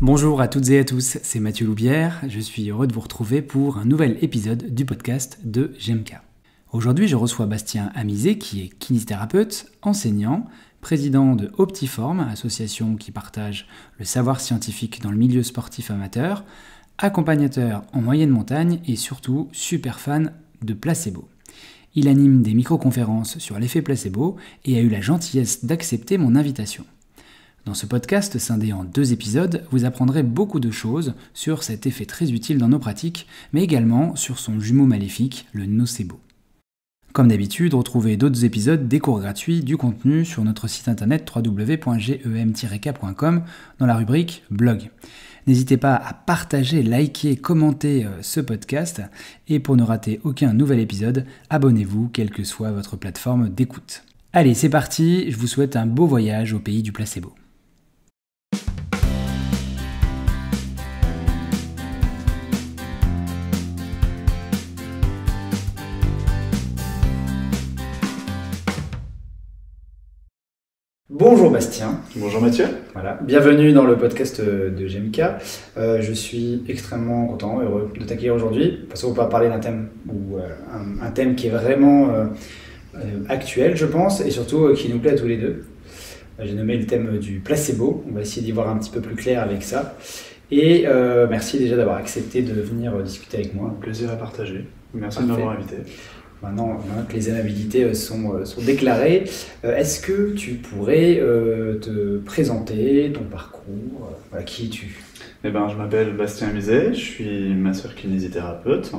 Bonjour à toutes et à tous, c'est Mathieu Loubière, je suis heureux de vous retrouver pour un nouvel épisode du podcast de GMK. Aujourd'hui, je reçois Bastien Amizé, qui est kinésithérapeute, enseignant, président de Optiform, association qui partage le savoir scientifique dans le milieu sportif amateur, accompagnateur en moyenne montagne et surtout super fan de placebo. Il anime des micro-conférences sur l'effet placebo et a eu la gentillesse d'accepter mon invitation. Dans ce podcast, scindé en 2 épisodes, vous apprendrez beaucoup de choses sur cet effet très utile dans nos pratiques, mais également sur son jumeau maléfique, le nocebo. Comme d'habitude, retrouvez d'autres épisodes, des cours gratuits, du contenu sur notre site internet www.gem-k.com dans la rubrique blog. N'hésitez pas à partager, liker, commenter ce podcast et pour ne rater aucun nouvel épisode, abonnez-vous quelle que soit votre plateforme d'écoute. Allez, c'est parti, je vous souhaite un beau voyage au pays du placebo. Bonjour Bastien. Bonjour Mathieu. Voilà, bienvenue dans le podcast de GMK. Je suis extrêmement content, heureux de t'accueillir aujourd'hui parce qu'on va parler d'un thème un thème qui est vraiment actuel, je pense, et surtout qui nous plaît à tous les deux. J'ai nommé le thème du placebo. On va essayer d'y voir un petit peu plus clair avec ça. Et merci déjà d'avoir accepté de venir discuter avec moi. Plaisir à partager. Merci de m'avoir invité. Maintenant que les aimabilités sont déclarées, est-ce que tu pourrais te présenter, ton parcours, qui es-tu ? Je m'appelle Bastien Amizé, je suis masseur kinésithérapeute.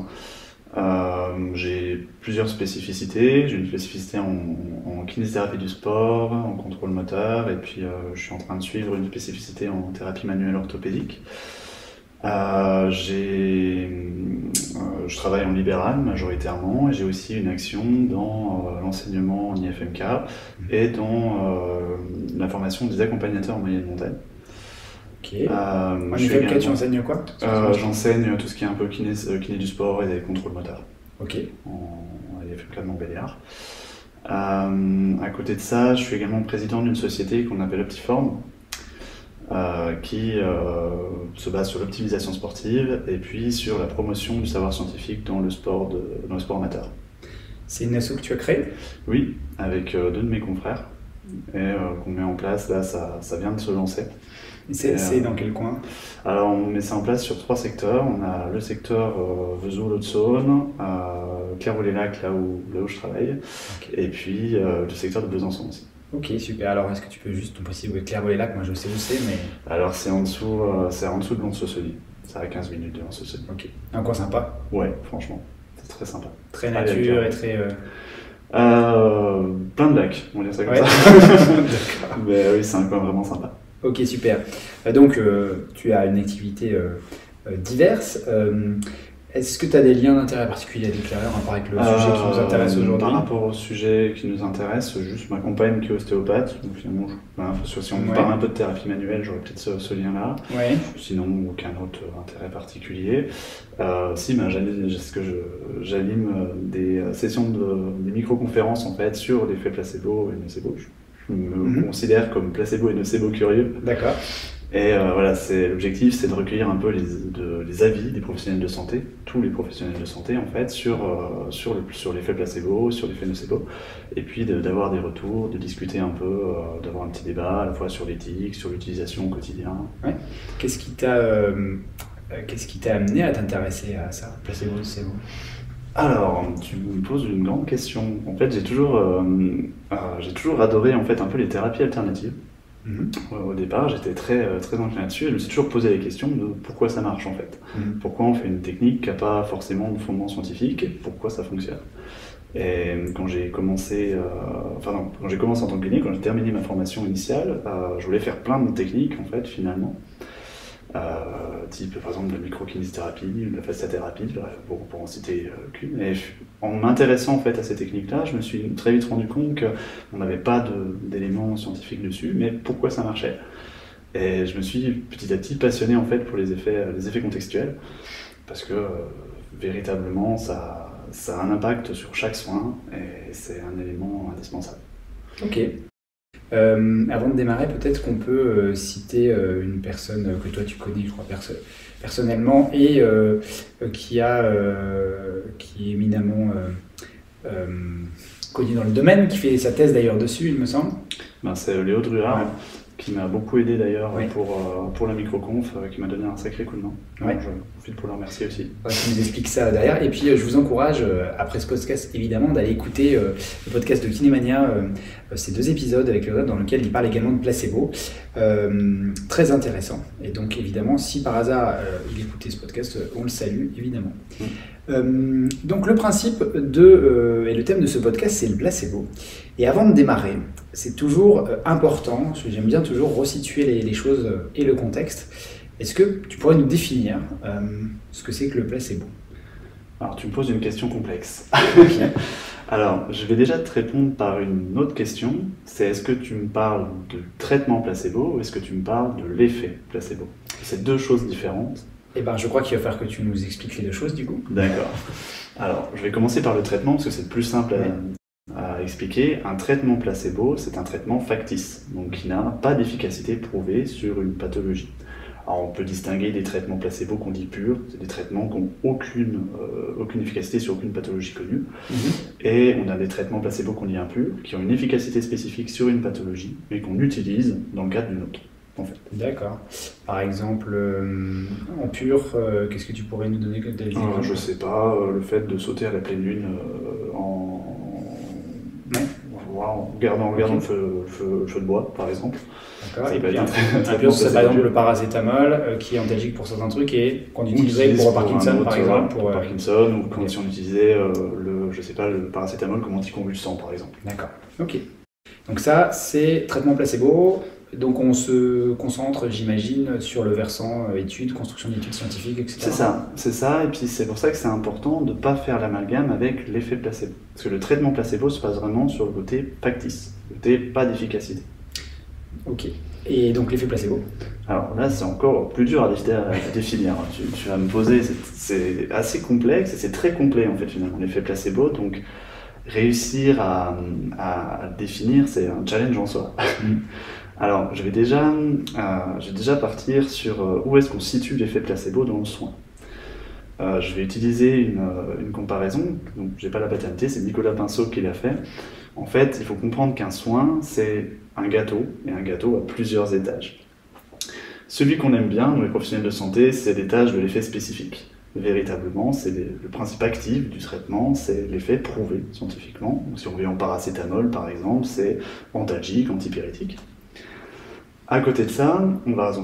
J'ai plusieurs spécificités. J'ai une spécificité en kinésithérapie du sport, en contrôle moteur, et puis je suis en train de suivre une spécificité en thérapie manuelle orthopédique. Je travaille en libéral majoritairement et j'ai aussi une action dans l'enseignement en IFMK et dans la formation des accompagnateurs en moyenne montagne. Ok. En IFMK, tu enseignes quoi ? J'enseigne tout ce qui est un peu kiné du sport et des contrôles moteurs. Ok. En IFMK de Montbéliard. À côté de ça, je suis également président d'une société qu'on appelle Optiform. Qui se base sur l'optimisation sportive et puis sur la promotion du savoir scientifique dans le sport amateur. C'est une asso que tu as créée ? Oui, avec 2 de mes confrères et qu'on met en place, là ça vient de se lancer. C'est dans quel coin ? Alors on met ça en place sur 3 secteurs. On a le secteur Vesoul-Haute-Saône, Clairvaux-les-Lacs là où je travaille, et puis le secteur de Besançon aussi. Ok, super. Alors, est-ce que tu peux juste nous préciser où est Clairvaux-les-Lacs ? Moi, je sais où c'est, mais... Alors, c'est en dessous de Lons-Sausselis. C'est à 15 minutes de Lons-Sausselis. Ok. Un coin sympa ? Ouais, franchement. C'est très sympa. Très nature et très... plein de lacs, on va dire ça comme ça. D'accord. Mais oui, c'est un coin vraiment sympa. Ok, super. Donc, tu as une activité diverse. Est-ce que tu as des liens d'intérêt particuliers à déclarer en rapport avec le sujet qui nous intéresse aujourd'hui ? Par rapport au sujet qui nous intéresse, juste ma compagne qui est ostéopathe. Donc finalement, si on parle un peu de thérapie manuelle, j'aurais peut-être ce lien-là. Ouais. Sinon, aucun autre intérêt particulier. J'anime des sessions des micro-conférences en fait, sur l'effet placebo et nocebo. Je me considère comme placebo et nocebo curieux. D'accord. Et l'objectif, c'est de recueillir un peu les avis des professionnels de santé, tous les professionnels de santé en fait, sur l'effet placebo, sur l'effet nocebo, et puis d'avoir des retours, de discuter un peu, d'avoir un petit débat à la fois sur l'éthique, sur l'utilisation au quotidien. Ouais. Qu'est-ce qui t'a amené à t'intéresser à ça, placebo, nocebo ? Alors, tu me poses une grande question. En fait, j'ai toujours adoré en fait un peu les thérapies alternatives. Au départ, j'étais très incliné là-dessus et je me suis toujours posé la question de pourquoi ça marche en fait. Pourquoi on fait une technique qui n'a pas forcément de fondement scientifique et pourquoi ça fonctionne. Et quand j'ai commencé en tant que kiné, quand j'ai terminé ma formation initiale, je voulais faire plein de techniques en fait finalement. Type par exemple de la microkinésithérapie, de la fasciathérapie, pour en citer qu'une. Et en m'intéressant en fait à ces techniques-là, je me suis très vite rendu compte qu'on n'avait pas d'éléments scientifiques dessus, mais pourquoi ça marchait. Et je me suis petit à petit passionné en fait pour les effets contextuels, parce que véritablement ça a un impact sur chaque soin et c'est un élément indispensable. Ok. Avant de démarrer, peut-être qu'on peut citer une personne que toi tu connais, je crois, personnellement, et qui est éminemment connu dans le domaine, qui fait sa thèse d'ailleurs dessus, il me semble. C'est Léo Druard, qui m'a beaucoup aidé d'ailleurs pour la microconf, qui m'a donné un sacré coup de main. Ouais. Je profite pour le remercier aussi. Qui nous explique ça derrière. Et puis je vous encourage, après ce podcast évidemment, d'aller écouter le podcast de Kinémania, ces 2 épisodes avec Léo dans lesquels il parle également de placebo. Très intéressant. Et donc évidemment, si par hasard il écoutait ce podcast, on le salue évidemment. Donc le principe et le thème de ce podcast, c'est le placebo. Et avant de démarrer, c'est toujours important, parce que j'aime bien toujours resituer les choses et le contexte. Est-ce que tu pourrais nous définir ce que c'est que le placebo? Alors tu me poses une question complexe. Okay. Alors je vais déjà te répondre par une autre question, c'est est-ce que tu me parles de traitement placebo ou est-ce que tu me parles de l'effet placebo? C'est 2 choses différentes. Eh ben, je crois qu'il va falloir que tu nous expliques les 2 choses du coup. D'accord. Alors, je vais commencer par le traitement parce que c'est le plus simple à expliquer. Un traitement placebo, c'est un traitement factice, donc qui n'a pas d'efficacité prouvée sur une pathologie. Alors, on peut distinguer des traitements placebo qu'on dit purs, c'est des traitements qui n'ont aucune efficacité sur aucune pathologie connue. Et on a des traitements placebo qu'on dit impurs, qui ont une efficacité spécifique sur une pathologie, mais qu'on utilise dans le cadre d'une autre. En fait. D'accord. Par exemple, en pur, qu'est-ce que tu pourrais nous donner comme exemple? Je sais pas, le fait de sauter à la pleine lune en gardant le feu de bois, par exemple. D'accord. Et puis, c'est par exemple le paracétamol, qui est antalgique pour certains trucs et qu'on utilisait pour Parkinson, par exemple. Pour Parkinson, ou quand si on utilisait le paracétamol comme anticonvulsant, par exemple. D'accord. Ok. Donc ça, c'est traitement placebo. Donc on se concentre, j'imagine, sur le versant études, construction d'études scientifiques, etc. C'est ça, et puis c'est pour ça que c'est important de ne pas faire l'amalgame avec l'effet placebo. Parce que le traitement placebo se passe vraiment sur le côté factice, le côté pas d'efficacité. Ok, et donc l'effet placebo? Alors là, c'est encore plus dur à définir. Tu vas me poser, c'est assez complexe, et c'est très complet en fait finalement, l'effet placebo, donc réussir à définir, c'est un challenge en soi. Alors, je vais déjà partir sur où est-ce qu'on situe l'effet placebo dans le soin. Je vais utiliser une comparaison, donc j'ai pas la paternité, c'est Nicolas Pinceau qui l'a fait. En fait, il faut comprendre qu'un soin, c'est un gâteau, et un gâteau a plusieurs étages. Celui qu'on aime bien, nous les professionnels de santé, c'est l'étage de l'effet spécifique. Véritablement, c'est le principe actif du traitement, c'est l'effet prouvé scientifiquement. Donc, si on veut en paracétamol, par exemple, c'est antalgique, antipyrétique. À côté de ça,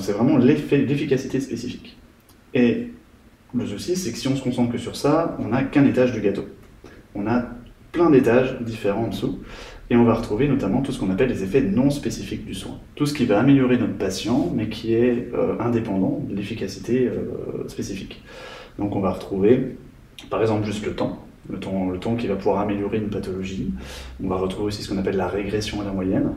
c'est vraiment l'efficacité spécifique. Et le souci, c'est que si on se concentre que sur ça, on n'a qu'un étage du gâteau. On a plein d'étages différents en dessous, et on va retrouver notamment tout ce qu'on appelle les effets non spécifiques du soin. Tout ce qui va améliorer notre patient, mais qui est indépendant de l'efficacité spécifique. Donc on va retrouver, par exemple, juste le temps qui va pouvoir améliorer une pathologie. On va retrouver aussi ce qu'on appelle la régression à la moyenne.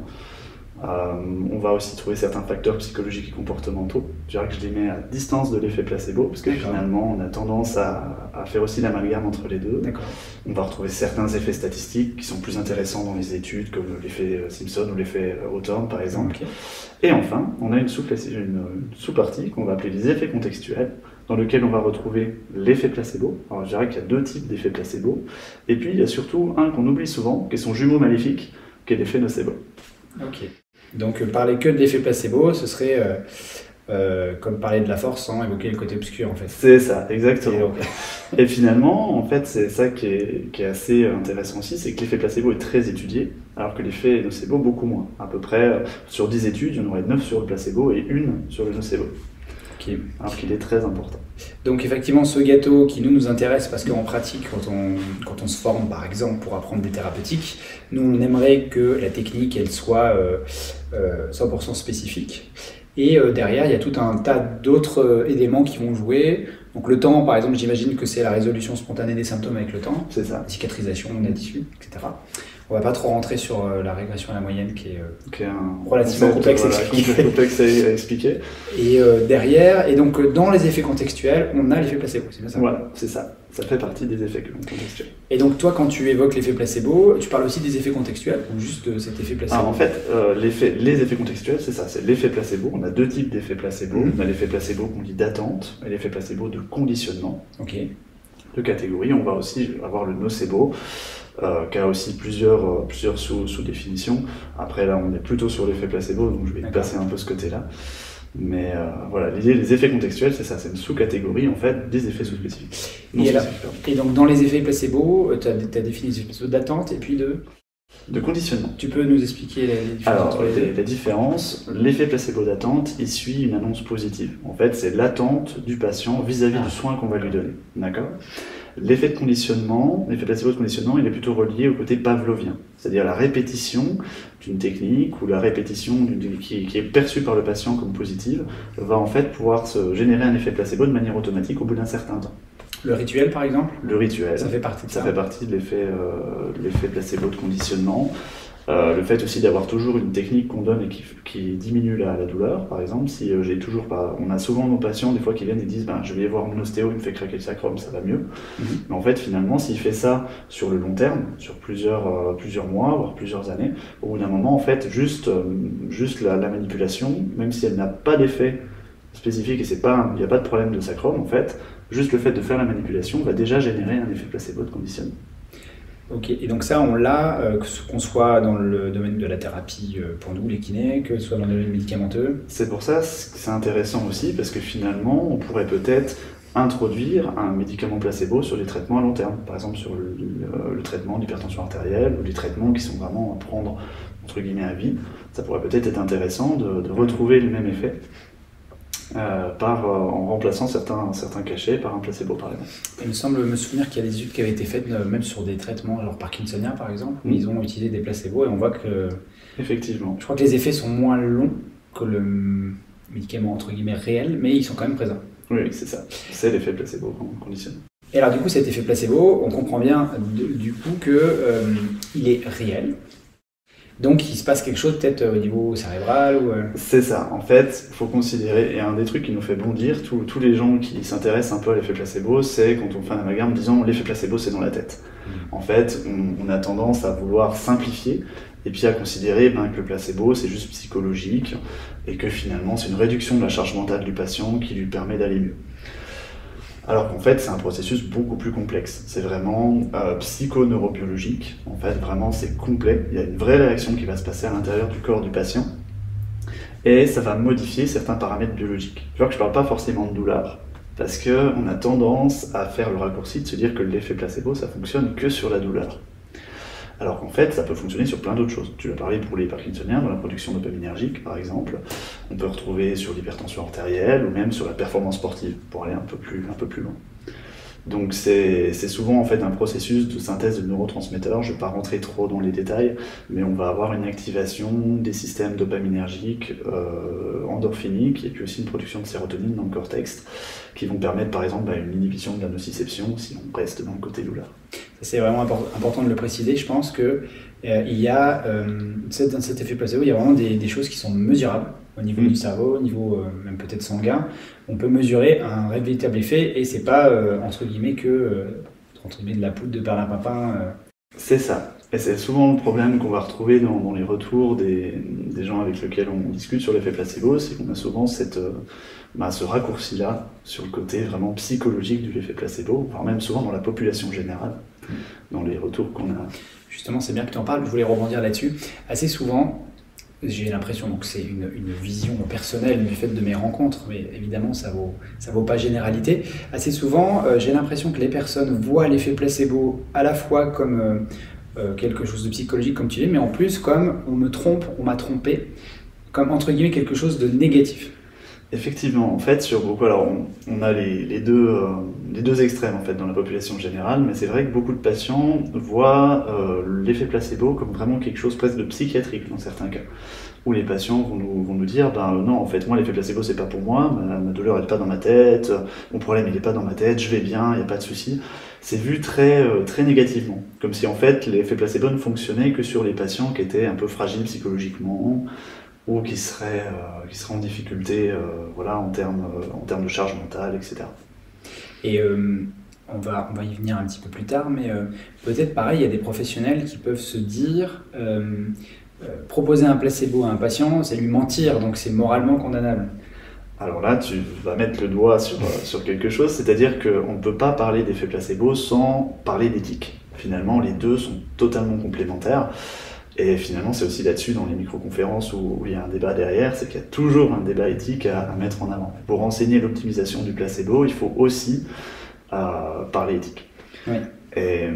On va aussi trouver certains facteurs psychologiques et comportementaux. Je dirais que je les mets à distance de l'effet placebo, parce que finalement, on a tendance à faire aussi l'amalgame entre les deux. On va retrouver certains effets statistiques qui sont plus intéressants dans les études, comme l'effet Simpson ou l'effet Hawthorne, par exemple. Et enfin, on a une sous-partie qu'on va appeler les effets contextuels, dans lequel on va retrouver l'effet placebo. Alors je dirais qu'il y a 2 types d'effets placebo. Et puis, il y a surtout un qu'on oublie souvent, qui est son jumeau maléfique, qui est l'effet nocebo. Ok. Donc parler que de l'effet placebo, ce serait comme parler de la force sans évoquer le côté obscur en fait. C'est ça, exactement. Et finalement, en fait, c'est ça qui est assez intéressant aussi, c'est que l'effet placebo est très étudié, alors que l'effet nocebo beaucoup moins. À peu près sur 10 études, il y en aurait 9 sur le placebo et 1 sur le nocebo. Okay. Alors qu'il est très important. Donc effectivement, ce gâteau qui nous intéresse, parce qu'en pratique, quand on se forme par exemple pour apprendre des thérapeutiques, nous on aimerait que la technique elle soit 100% spécifique. Et derrière, il y a tout un tas d'autres éléments qui vont jouer, Donc le temps, par exemple, j'imagine que c'est la résolution spontanée des symptômes avec le temps. C'est ça. La cicatrisation des tissus, etc. On va pas trop rentrer sur la régression à la moyenne qui est relativement complexe à expliquer. Et derrière, et donc dans les effets contextuels, on a l'effet placebo, c'est bien ça? Voilà, c'est ça. Ça fait partie des effets contextuels. Et donc toi, quand tu évoques l'effet placebo, tu parles aussi des effets contextuels ou juste de cet effet placebo? Alors en fait, les effets contextuels, c'est ça, c'est l'effet placebo. On a deux types d'effets placebo. On a l'effet placebo qu'on dit d'attente et l'effet placebo de conditionnement. Ok. De catégorie. On va aussi avoir le nocebo, qui a aussi plusieurs sous-définitions. Après là, on est plutôt sur l'effet placebo, donc je vais passer un peu ce côté-là. Mais voilà, les effets contextuels, c'est ça, c'est une sous-catégorie en fait des effets sous-spécifiques. Et donc dans les effets placebo, tu as défini les effets placebo d'attente et puis de conditionnement. Tu peux nous expliquer les différences? Alors, la différence, l'effet placebo d'attente, il suit une annonce positive. En fait, c'est l'attente du patient vis-à-vis du soin qu'on va lui donner. D'accord ? L'effet placebo de conditionnement, il est plutôt relié au côté pavlovien, c'est-à-dire la répétition d'une technique ou la répétition qui est perçue par le patient comme positive va en fait pouvoir se générer un effet placebo de manière automatique au bout d'un certain temps. Le rituel, par exemple? Le rituel. Ça fait partie de ça. Ça fait partie de l'effet placebo de conditionnement. Le fait aussi d'avoir toujours une technique qu'on donne et qui diminue la douleur, par exemple. Si j'ai toujours pas, on a souvent nos patients des fois qui viennent et disent je vais voir mon ostéo, il me fait craquer le sacrum, ça va mieux. Mais en fait finalement s'il fait ça sur le long terme, sur plusieurs mois, voire plusieurs années, au bout d'un moment en fait juste la manipulation, même si elle n'a pas d'effet spécifique et il n'y a pas de problème de sacrum en fait, juste le fait de faire la manipulation va déjà générer un effet placebo de conditionnement. Ok, et donc ça, on l'a, qu'on soit dans le domaine de la thérapie pour nous, les kinés, que ce soit dans le domaine médicamenteux. C'est pour ça que c'est intéressant aussi, parce que finalement, on pourrait peut-être introduire un médicament placebo sur les traitements à long terme. Par exemple, sur le traitement d'hypertension artérielle, ou les traitements qui sont vraiment à prendre, entre guillemets, à vie. Ça pourrait peut-être être intéressant de retrouver le même effet. En remplaçant certains cachets par un placebo par exemple. Il me semble me souvenir qu'il y a des études qui avaient été faites même sur des traitements genre parkinsoniens par exemple, où ils ont utilisé des placebos et on voit que... Effectivement. Je crois que les effets sont moins longs que le médicament entre guillemets réel, mais ils sont quand même présents. Oui, c'est ça. C'est l'effet placebo qu'on conditionne. Et alors du coup cet effet placebo, on comprend bien du coup qu'il est réel. Donc il se passe quelque chose peut-être au niveau cérébral ou... C'est ça, en fait, il faut considérer, et un des trucs qui nous fait bondir, tous les gens qui s'intéressent un peu à l'effet placebo, c'est quand on fait un amalgame disant l'effet placebo c'est dans la tête. En fait, on a tendance à vouloir simplifier, et puis à considérer que le placebo c'est juste psychologique, et que finalement c'est une réduction de la charge mentale du patient qui lui permet d'aller mieux. Alors qu'en fait, c'est un processus beaucoup plus complexe. C'est vraiment psychoneurobiologique. En fait, vraiment, c'est complet. Il y a une vraie réaction qui va se passer à l'intérieur du corps du patient. Et ça va modifier certains paramètres biologiques. Je vois que je ne parle pas forcément de douleur, parce qu'on a tendance à faire le raccourci de se dire que l'effet placebo, ça fonctionne que sur la douleur. Alors qu'en fait, ça peut fonctionner sur plein d'autres choses. Tu l'as parlé pour les parkinsoniens, dans la production dopaminergique, par exemple. On peut retrouver sur l'hypertension artérielle, ou même sur la performance sportive, pour aller un peu plus loin. Donc c'est souvent en fait un processus de synthèse de neurotransmetteurs. Je ne vais pas rentrer trop dans les détails, mais on va avoir une activation des systèmes dopaminergiques, endorphiniques, et puis aussi une production de sérotonine dans le cortex, qui vont permettre par exemple une inhibition de la nociception si on reste dans le côté douleur. C'est vraiment important de le préciser. Je pense que il y a dans cet effet placebo, il y a vraiment des choses qui sont mesurables au niveau du cerveau, au niveau même peut-être sanguin. On peut mesurer un véritable effet et c'est pas entre guillemets de la poudre de perlimpinpin. C'est ça. Et c'est souvent le problème qu'on va retrouver dans les retours des gens avec lesquels on discute sur l'effet placebo, c'est qu'on a souvent ce raccourci-là sur le côté vraiment psychologique de l'effet placebo, voire même souvent dans la population générale, dans les retours qu'on a. Justement, c'est bien que tu en parles, je voulais rebondir là-dessus. Assez souvent, j'ai l'impression, donc c'est une vision personnelle du fait de mes rencontres, mais évidemment ça vaut pas généralité. Assez souvent, j'ai l'impression que les personnes voient l'effet placebo à la fois comme quelque chose de psychologique comme tu dis, mais en plus comme on m'a trompé, comme entre guillemets quelque chose de négatif. Effectivement, en fait, sur beaucoup, alors on a les deux extrêmes en fait dans la population générale, mais c'est vrai que beaucoup de patients voient l'effet placebo comme vraiment quelque chose presque de psychiatrique dans certains cas, où les patients vont nous dire, ben non, en fait, moi l'effet placebo c'est pas pour moi, ma douleur elle est pas dans ma tête, mon problème il est pas dans ma tête, je vais bien, il n'y a pas de souci. C'est vu très négativement, comme si en fait l'effet placebo ne fonctionnait que sur les patients qui étaient un peu fragiles psychologiquement, ou qui seraient en difficulté voilà, en termes de charge mentale, etc. Et on va y venir un petit peu plus tard, mais peut-être pareil, il y a des professionnels qui peuvent se dire proposer un placebo à un patient, c'est lui mentir, donc c'est moralement condamnable. Alors là, tu vas mettre le doigt sur quelque chose, c'est-à-dire qu'on ne peut pas parler d'effet placebo sans parler d'éthique. Finalement, les deux sont totalement complémentaires. Et finalement, c'est aussi là-dessus, dans les micro-conférences, où il y a un débat derrière, c'est qu'il y a toujours un débat éthique à mettre en avant. Pour enseigner l'optimisation du placebo, il faut aussi parler éthique. Oui. Et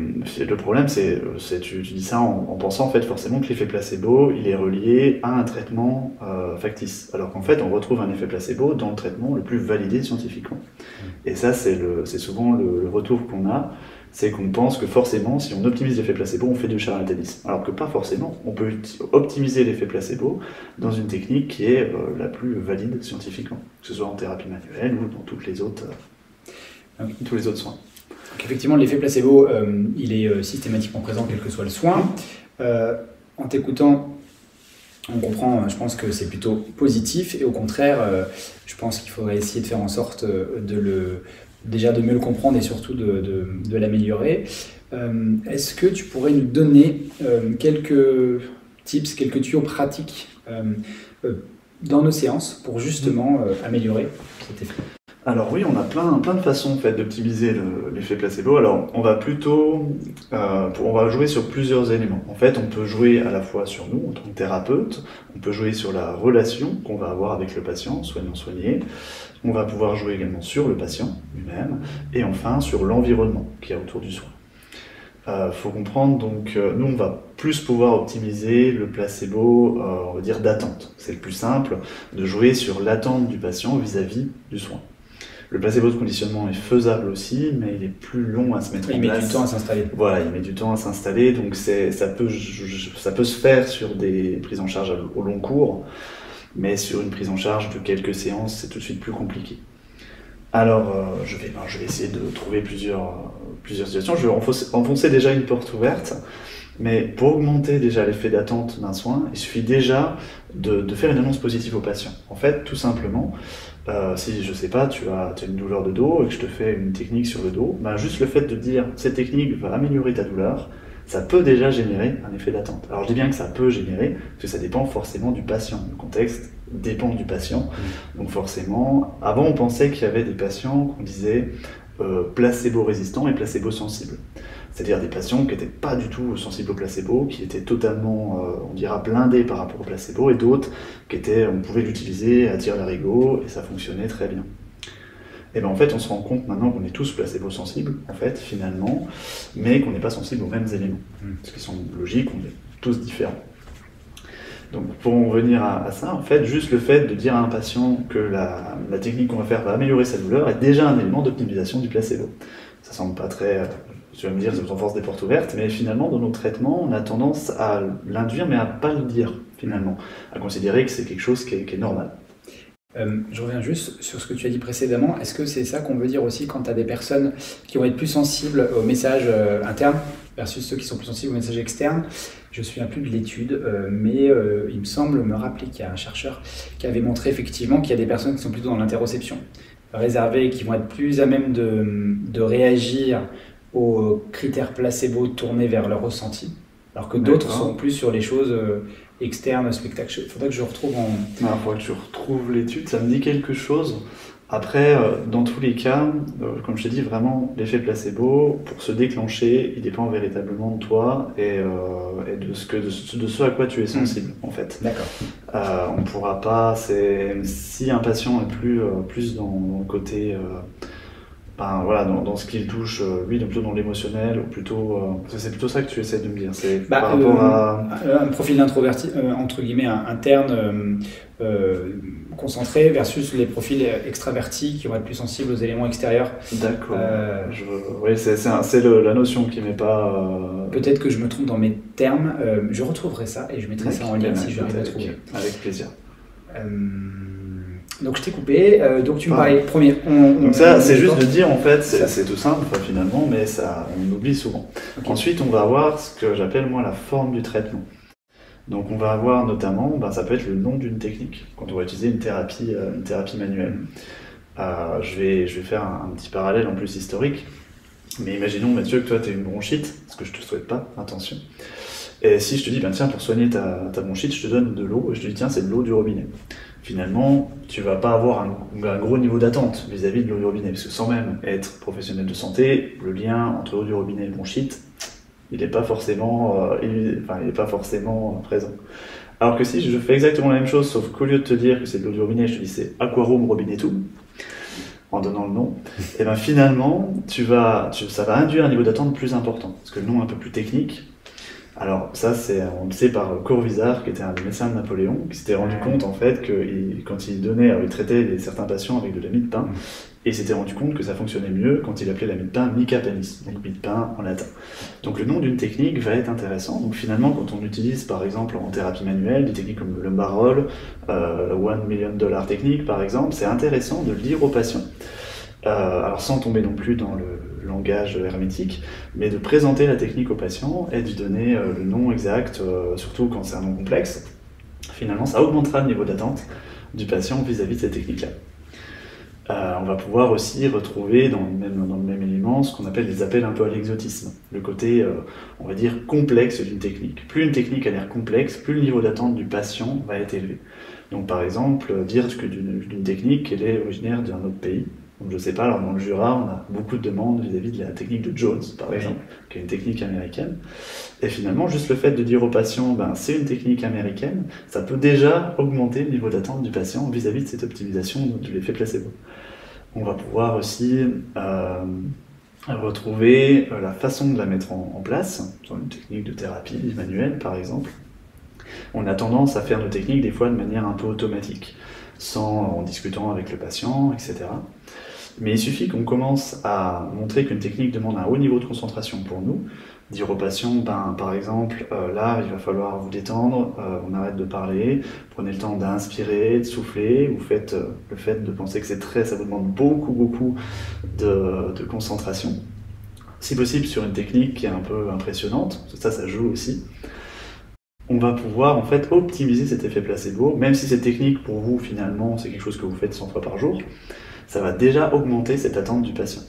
le problème, c'est tu dis ça en pensant en fait forcément que l'effet placebo, il est relié à un traitement factice. Alors qu'en fait, on retrouve un effet placebo dans le traitement le plus validé scientifiquement. Et ça, c'est souvent le retour qu'on a, c'est qu'on pense que forcément, si on optimise l'effet placebo, on fait du charlatanisme. Alors que pas forcément. On peut optimiser l'effet placebo dans une technique qui est la plus valide scientifiquement, que ce soit en thérapie manuelle ou dans tous les autres soins. Donc effectivement, l'effet placebo, il est systématiquement présent quel que soit le soin. En t'écoutant, on comprend, je pense que c'est plutôt positif, et au contraire, je pense qu'il faudrait essayer de faire en sorte déjà de mieux le comprendre et surtout de l'améliorer. Est-ce que tu pourrais nous donner quelques tips, quelques tuyaux pratiques dans nos séances pour justement améliorer cet effet? Alors oui, on a plein de façons en fait, d'optimiser l'effet placebo. Alors on va on va jouer sur plusieurs éléments. En fait, on peut jouer à la fois sur nous en tant que thérapeute, on peut jouer sur la relation qu'on va avoir avec le patient, soignant-soigné. On va pouvoir jouer également sur le patient lui-même, et enfin sur l'environnement qui est autour du soin. Faut comprendre, donc, nous on va plus pouvoir optimiser le placebo, on va dire d'attente. C'est le plus simple de jouer sur l'attente du patient vis-à-vis du soin. Le placebo de conditionnement est faisable aussi, mais il est plus long à se mettre en place. Il met du temps à s'installer. Voilà, il met du temps à s'installer, donc ça peut se faire sur des prises en charge au long cours, mais sur une prise en charge de quelques séances, c'est tout de suite plus compliqué. Alors, je vais essayer de trouver plusieurs situations. Je vais enfoncer déjà une porte ouverte, mais pour augmenter déjà l'effet d'attente d'un soin, il suffit déjà de faire une annonce positive au patient. En fait, tout simplement, si, je sais pas, tu as une douleur de dos et que je te fais une technique sur le dos, ben juste le fait de dire « cette technique va améliorer ta douleur », ça peut déjà générer un effet d'attente. Alors je dis bien que ça peut générer, parce que ça dépend forcément du patient. Le contexte dépend du patient. Donc forcément, avant on pensait qu'il y avait des patients qu'on disait placebo-résistants et placebo-sensibles. C'est-à-dire des patients qui n'étaient pas du tout sensibles au placebo, qui étaient totalement, on dira, blindés par rapport au placebo, et d'autres on pouvait l'utiliser à tire-larigot, et ça fonctionnait très bien. Et bien en fait, on se rend compte maintenant qu'on est tous placebo-sensibles, en fait, finalement, mais qu'on n'est pas sensible aux mêmes éléments. Ce qui semble logique, on est tous différents. Donc pour en revenir à ça, en fait, juste le fait de dire à un patient que la technique qu'on va faire va améliorer sa douleur est déjà un élément d'optimisation du placebo. Ça semble pas très... Tu vas me dire, ça vous enfonce des portes ouvertes, mais finalement, dans nos traitements, on a tendance à l'induire, mais à pas le dire, finalement. À considérer que c'est quelque chose qui est normal. Je reviens juste sur ce que tu as dit précédemment. Est-ce que c'est ça qu'on veut dire aussi quand tu as des personnes qui vont être plus sensibles aux messages internes versus ceux qui sont plus sensibles aux messages externes? Je ne me souviens plus de l'étude, mais il me semble me rappeler qu'il y a un chercheur qui avait montré effectivement qu'il y a des personnes qui sont plutôt dans l'interoception, réservées, qui vont être plus à même de réagir aux critères placebo tournés vers leur ressenti, alors que d'autres sont plus sur les choses externes, spectacle. Il faudrait que je retrouve il faudrait que je retrouve l'étude, ça me dit quelque chose. Après, dans tous les cas, comme je t'ai dit, vraiment, l'effet placebo, pour se déclencher, il dépend véritablement de toi et de ce à quoi tu es sensible, en fait. D'accord. On ne pourra pas... Si un patient est plus dans le côté... ben, voilà, dans ce qu'il touche, lui, donc plutôt dans l'émotionnel, ou plutôt, c'est plutôt ça que tu essaies de me dire, c'est par rapport à... Un profil d'introverti, entre guillemets, interne, concentré, versus les profils extravertis qui vont être plus sensibles aux éléments extérieurs. D'accord. Oui, c'est la notion qui m'est pas... Peut-être que je me trompe dans mes termes, je retrouverai ça et je mettrai ça en lien si je vais retrouver. Avec plaisir. Donc je t'ai coupé, donc tu me parlais premier. Donc ça, c'est juste de dire en fait, c'est tout simple finalement, mais ça, on oublie souvent. Okay. Ensuite, on va avoir ce que j'appelle moi la forme du traitement. Donc on va avoir notamment, ça peut être le nom d'une technique, quand on va utiliser une thérapie manuelle. Je vais faire un petit parallèle en plus historique, mais imaginons Mathieu que toi tu as une bronchite, ce que je te souhaite pas, attention. Et si je te dis, tiens, pour soigner ta bronchite, je te donne de l'eau, et je te dis, tiens, c'est de l'eau du robinet. Finalement, tu vas pas avoir un gros niveau d'attente vis-à-vis de l'eau du robinet, parce que sans même être professionnel de santé, le lien entre l'eau du robinet et bronchite, il n'est pas forcément, présent. Alors que si je fais exactement la même chose, sauf qu'au lieu de te dire que c'est de l'eau du robinet, je te dis c'est Aquarum Robinetum, en donnant le nom, et bien finalement, ça va induire un niveau d'attente plus important, parce que le nom est un peu plus technique. Alors ça, on le sait par Corvisart, qui était un des médecins de Napoléon, qui s'était rendu compte en fait que quand il traitait certains patients avec de la mie de pain, et il s'était rendu compte que ça fonctionnait mieux quand il appelait la mie de pain mica panis, donc mie de pain en latin. Donc le nom d'une technique va être intéressant. Donc finalement, quand on utilise par exemple en thérapie manuelle des techniques comme le lumbar roll, la $1 million technique par exemple, c'est intéressant de le dire aux patients. Alors sans tomber non plus dans le langage hermétique, mais de présenter la technique au patient et de lui donner le nom exact, surtout quand c'est un nom complexe. Finalement, ça augmentera le niveau d'attente du patient vis-à-vis de cette technique-là. On va pouvoir aussi retrouver dans le même élément ce qu'on appelle des appels un peu à l'exotisme, le côté, on va dire, complexe d'une technique. Plus une technique a l'air complexe, plus le niveau d'attente du patient va être élevé. Donc par exemple, dire que d'une technique qu'elle est originaire d'un autre pays. Donc je sais pas, alors dans le Jura, on a beaucoup de demandes vis-à-vis de la technique de Jones, par exemple, qui est une technique américaine. Et finalement, juste le fait de dire au patient, c'est une technique américaine, ça peut déjà augmenter le niveau d'attente du patient vis-à-vis de cette optimisation de l'effet placebo. On va pouvoir aussi retrouver la façon de la mettre en place, sur une technique de thérapie manuelle, par exemple. On a tendance à faire nos techniques des fois de manière un peu automatique, en discutant avec le patient, etc. Mais il suffit qu'on commence à montrer qu'une technique demande un haut niveau de concentration pour nous, dire au patient, par exemple, là, il va falloir vous détendre, on arrête de parler, prenez le temps d'inspirer, de souffler, vous faites le fait de penser que ça vous demande beaucoup de concentration. Si possible, sur une technique qui est un peu impressionnante, ça joue aussi. On va pouvoir en fait optimiser cet effet placebo, même si cette technique pour vous finalement c'est quelque chose que vous faites 100 fois par jour, ça va déjà augmenter cette attente du patient.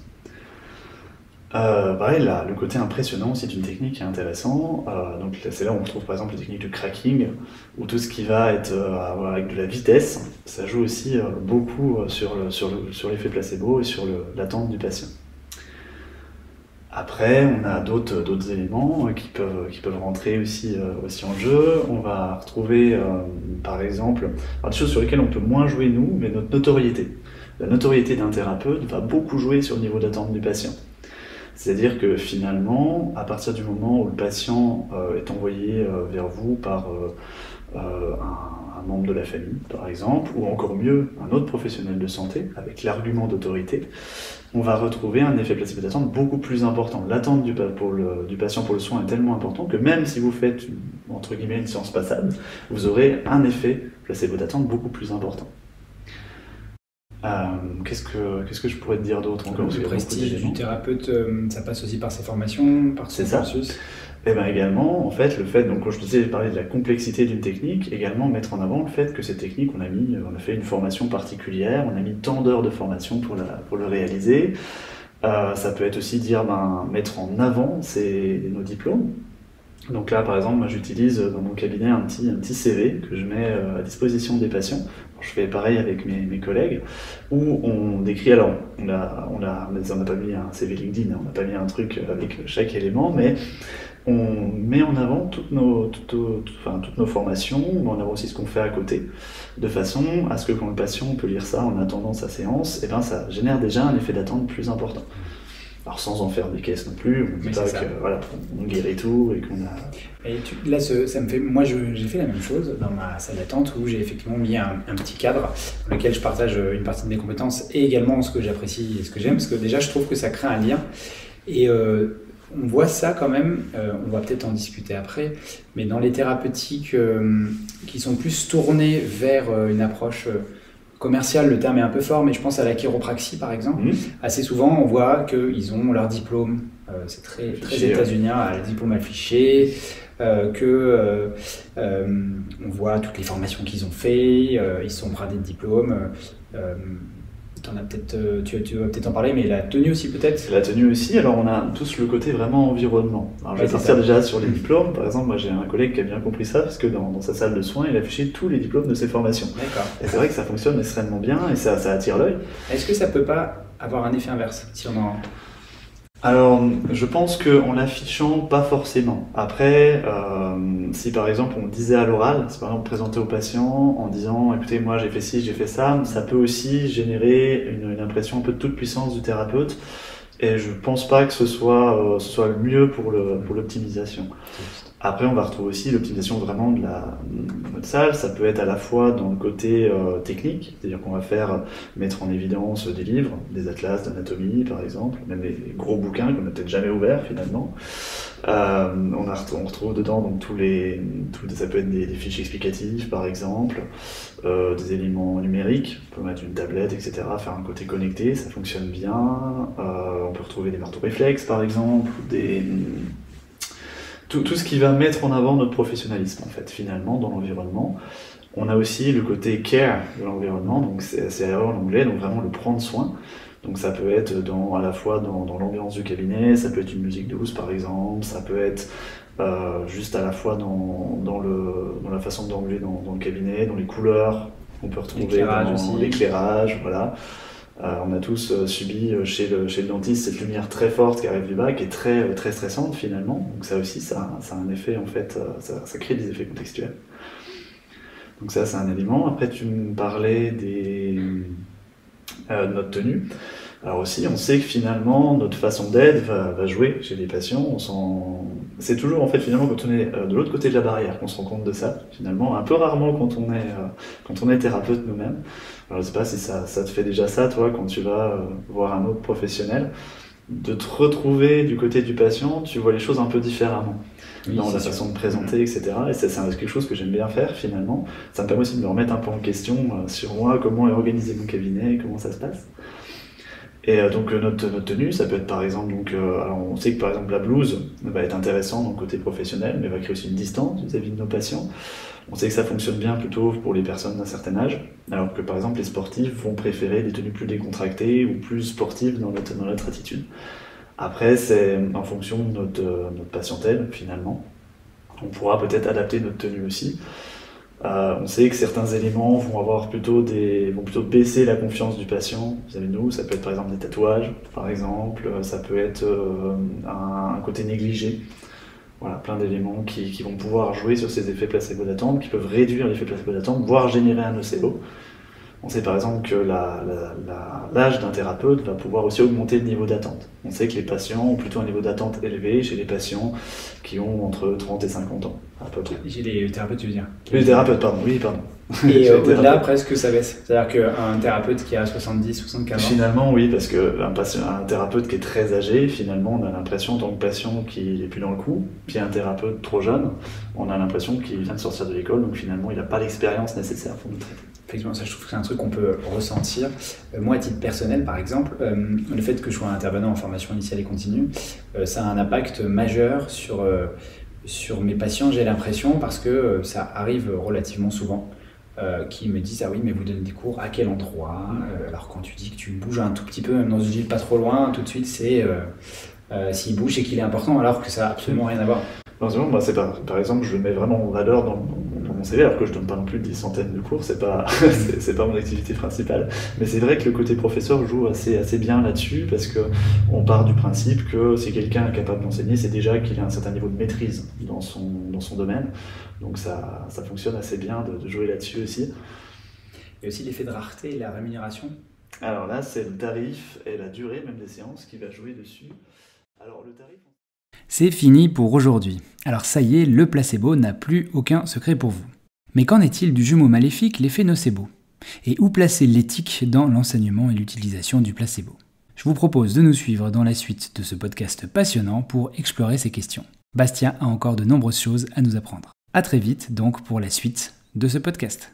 Pareil, là, le côté impressionnant aussi d'une technique qui est intéressant, donc c'est là où on retrouve par exemple les techniques de cracking, ou tout ce qui va être avec de la vitesse, ça joue aussi beaucoup sur l'effet placebo et sur l'attente du patient. Après, on a d'autres éléments qui peuvent rentrer aussi en jeu. On va retrouver, par exemple, des choses sur lesquelles on peut moins jouer nous, mais notre notoriété. La notoriété d'un thérapeute va beaucoup jouer sur le niveau d'attente du patient. C'est-à-dire que finalement, à partir du moment où le patient est envoyé vers vous par un membre de la famille, par exemple, ou encore mieux, un autre professionnel de santé, avec l'argument d'autorité, on va retrouver un effet placebo d'attente beaucoup plus important. L'attente du patient pour le soin est tellement importante que même si vous faites, entre guillemets, une séance passable, vous aurez un effet placebo d'attente beaucoup plus important. Qu'est-ce que je pourrais te dire d'autre encore? Le prestige du thérapeute, ça passe aussi par ses formations, par son cursus. Et bien également, en fait, le fait, donc quand je disais, parler de la complexité d'une technique, également mettre en avant le fait que cette technique, on a fait une formation particulière, on a mis tant d'heures de formation pour le réaliser. Ça peut être aussi dire, mettre en avant nos diplômes. Donc là, par exemple, moi j'utilise dans mon cabinet un petit CV que je mets à disposition des patients. Je fais pareil avec mes collègues, où on décrit, alors on n'a pas mis un CV LinkedIn, on n'a pas mis un truc avec chaque élément, mais on met en avant toutes nos formations, on met en avant aussi ce qu'on fait à côté, de façon à ce que quand le patient peut lire ça en attendant sa séance, et ben ça génère déjà un effet d'attente plus important. Alors sans en faire des caisses non plus, on ne dit pas que voilà, on guérit tout et qu'on a... Et là, ça me fait... Moi, j'ai fait la même chose dans ma salle d'attente où j'ai effectivement mis un petit cadre dans lequel je partage une partie de mes compétences et également ce que j'apprécie et ce que j'aime, parce que déjà, je trouve que ça crée un lien. Et on voit ça quand même, on va peut-être en discuter après, mais dans les thérapeutiques qui sont plus tournées vers une approche... commercial, le terme est un peu fort, mais je pense à la chiropraxie par exemple. Assez souvent, on voit qu'ils ont leur diplôme, c'est très états-unien, le diplôme affiché, on voit toutes les formations qu'ils ont fait, ils sont bradés de diplômes. Tu vas peut-être en parler, mais la tenue aussi peut-être. La tenue aussi, alors on a tous le côté vraiment environnement. Alors je vais sortir déjà sur les diplômes, par exemple, moi j'ai un collègue qui a bien compris ça, parce que dans sa salle de soins, il affichait tous les diplômes de ses formations. D'accord. Et c'est vrai que ça fonctionne extrêmement bien, et ça attire l'œil. Est-ce que ça peut pas avoir un effet inverse, si on en... Alors, je pense qu'en l'affichant, pas forcément. Après, si par exemple on disait à l'oral, si par exemple on présentait au patient en disant « écoutez, moi j'ai fait ci, j'ai fait ça », ça peut aussi générer une impression un peu de toute puissance du thérapeute. Et je pense pas que ce soit le mieux pour l'optimisation. Après, on va retrouver aussi l'optimisation vraiment de notre salle. Ça peut être à la fois dans le côté technique, c'est-à-dire qu'on va mettre en évidence des livres, des atlas d'anatomie par exemple, même des gros bouquins qu'on n'a peut-être jamais ouverts finalement. On retrouve dedans donc ça peut être des fiches explicatives par exemple, des éléments numériques, on peut mettre une tablette, etc., faire un côté connecté, ça fonctionne bien. On peut retrouver des marteaux réflexes par exemple, tout ce qui va mettre en avant notre professionnalisme en fait finalement dans l'environnement. On a aussi le côté care de l'environnement, donc c'est en anglais, donc vraiment le prendre soin. Donc ça peut être à la fois dans l'ambiance du cabinet, ça peut être une musique douce par exemple, ça peut être juste à la fois dans la façon d'angler dans le cabinet, dans les couleurs qu'on peut retrouver dans l'éclairage, voilà. On a tous subi chez le dentiste cette lumière très forte qui arrive du bas, qui est très, très stressante finalement. Donc ça aussi, ça a un effet en fait, ça crée des effets contextuels. Donc ça, c'est un élément. Après, tu me parlais de notre tenue. Alors aussi, on sait que finalement, notre façon d'être va jouer chez les patients. C'est toujours en fait finalement quand on est de l'autre côté de la barrière qu'on se rend compte de ça. Finalement, un peu rarement quand on est thérapeute nous-mêmes. Alors, je sais pas si ça te fait déjà ça, toi, quand tu vas voir un autre professionnel, de te retrouver du côté du patient, tu vois les choses un peu différemment. Dans la façon de présenter, etc. Et c'est quelque chose que j'aime bien faire finalement. Ça me permet aussi de me remettre un peu en question sur moi, comment est organisé mon cabinet, comment ça se passe. Et donc notre tenue, ça peut être par exemple, alors on sait que par exemple la blouse va être intéressante dans le côté professionnel, mais va créer aussi une distance vis-à-vis de nos patients. On sait que ça fonctionne bien plutôt pour les personnes d'un certain âge, alors que par exemple les sportifs vont préférer des tenues plus décontractées ou plus sportives dans notre attitude. Après, c'est en fonction de notre patientèle finalement. On pourra peut-être adapter notre tenue aussi. On sait que certains éléments vont plutôt baisser la confiance du patient vis-à-vis de nous. Ça peut être par exemple des tatouages, par exemple. Ça peut être un côté négligé. Voilà, plein d'éléments qui vont pouvoir jouer sur ces effets placebo d'attente, qui peuvent réduire l'effet placebo d'attente, voire générer un nocebo. On sait par exemple que l'âge d'un thérapeute va pouvoir aussi augmenter le niveau d'attente. On sait que les patients ont plutôt un niveau d'attente élevé chez les patients qui ont entre 30 et 50 ans, à peu près. Chez les thérapeutes, tu veux dire? Les thérapeutes, pardon, oui, pardon. Et au-delà, presque, ça baisse. C'est-à-dire qu'un thérapeute qui a 70, 75 ans... Finalement, oui, parce qu'un thérapeute qui est très âgé, finalement, on a l'impression, en tant que patient, qu'il n'est plus dans le coup. Puis un thérapeute trop jeune, on a l'impression qu'il vient de sortir de l'école, donc finalement, il n'a pas l'expérience nécessaire pour nous traiter. Effectivement, ça, je trouve que c'est un truc qu'on peut ressentir. Moi, à titre personnel, par exemple, le fait que je sois intervenant en formation initiale et continue, ça a un impact majeur sur mes patients, j'ai l'impression, parce que ça arrive relativement souvent, qui me disent « Ah oui, mais vous donnez des cours à quel endroit ?» Alors quand tu dis que tu bouges un tout petit peu, même dans une ville pas trop loin, tout de suite, c'est s'il bouge, c'est qu'il est important, alors que ça n'a absolument rien à voir. Non, moi, par exemple, je mets vraiment en valeur dans mon CV, alors que je donne pas non plus des centaines de cours, c'est pas mon activité principale. Mais c'est vrai que le côté professeur joue assez bien là-dessus, parce que on part du principe que si quelqu'un est capable d'enseigner, c'est déjà qu'il a un certain niveau de maîtrise dans son domaine. Donc ça fonctionne assez bien de jouer là-dessus aussi. Et aussi l'effet de rareté et la rémunération. Alors là, c'est le tarif et la durée même des séances qui va jouer dessus. Alors le tarif... C'est fini pour aujourd'hui. Alors ça y est, le placebo n'a plus aucun secret pour vous. Mais qu'en est-il du jumeau maléfique, l'effet nocebo? Et où placer l'éthique dans l'enseignement et l'utilisation du placebo? Je vous propose de nous suivre dans la suite de ce podcast passionnant pour explorer ces questions. Bastien a encore de nombreuses choses à nous apprendre. À très vite donc pour la suite de ce podcast.